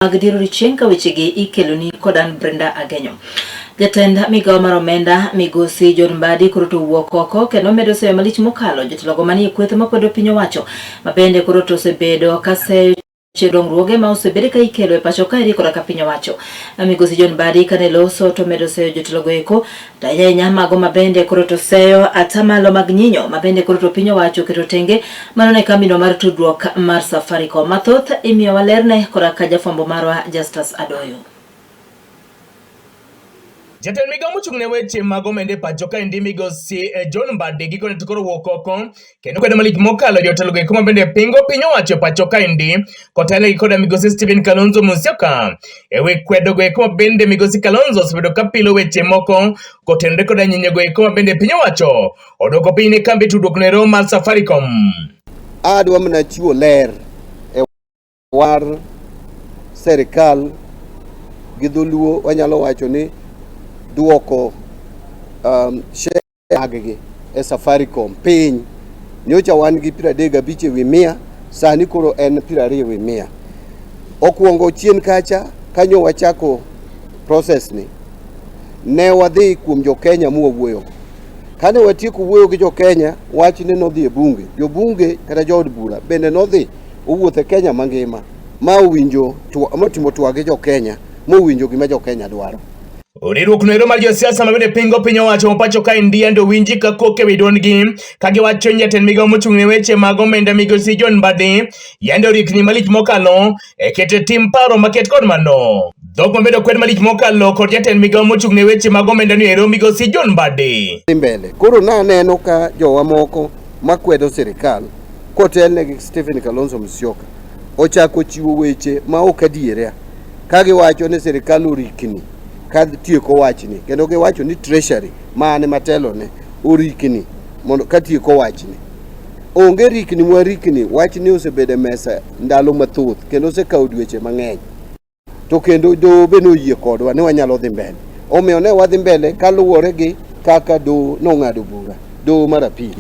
Magdiro Richenka wechegi ikeloni kodan Brenda Agenyo. Jatend migao mar omenda migosi John Mbadi koro to wuok oko kendo medo seyo malich mokalo jotelo manie kweth makwedo piny owacho mabende koro to osebedo kaseyo dongruoge ma osebede ka ikelo e pacho kae kora ka piny owacho. Migosi John Mbadi kane loso to medo seyo jotelo go eko tayanya mago mabende koro to seyo atamalo mag nyinyo mabende koro to piny owacho keto tenge mano ne kambino mar tudruok mar Safaricom. Mathoth imiyo walerne kora ka jafwambo marwa Justus Adoyo. Jatend migao mochung'ne weche mag omenda e pacho kae migosi John Mbadi gikone to koro wuok oko kendo kwedo malich mokalo jotelo go eko mabende pingo piny owacho e pacho kae kotelnegi koda migosi Stephen Kalonzo Musyoka. Ewi kwedo go eko mabende migosi Kalonzo osebedo kapilo weche moko kotenore koda nyinyo go eko mabende piny owacho odoko piny ne kambi tudruok no mar Safaricom. Adwa mana chiwo ler e war serikal gi dholuo wanyalo wacho ni duoko share agege e Safaricom piny nyocha wan gi 35 ewi 100 sani koro en 20 ewi 100. Okuongo chien kacha kanyo wachako process ni ne wadhi kuom jo Kenya muwuoyo. Kane watieko wuoyo gi jo Kenya wach ne nodhi e bunge. Jo bunge kata jood bura bende nodhi owuotho Kenya mangima ma owinjo matimo twage jo Kenya mowinjo gima jo Kenya dwaro. Riwruok no mar josiasa mabende pingo piny owacho pacho kae endo winji ka koke widongi kagiwacho ni jatend migao mochung'ne weche mag omenda migosi John Mbadi yando rikni malich mokalo kete tim paro maket kod mano. Dhok mabedo kwed malich mokalo kod jatend migao mochung'ne weche mag omenda migosi John Mbadi. Mbele koro naneno ka jowa moko makwedo sirikal kotelnegi Stephen Kalonzo Musyoka ochako chiwo weche ma ok adiera kagiwacho ni sirikal orikni kad tieko wachni kendo giwacho ni treasury mane matelo ne orikni mondo katieko wachni. Onge rikni mwarikni wachni osebede mesa ndalo mathoth kendo osekawo dweche mang'eny to kendo do beno yie kodwa ni wanyalo dhi mbele. Omiyo ne wadhi mbele kaluwore gi kaka do nong'ado bura do mar apil.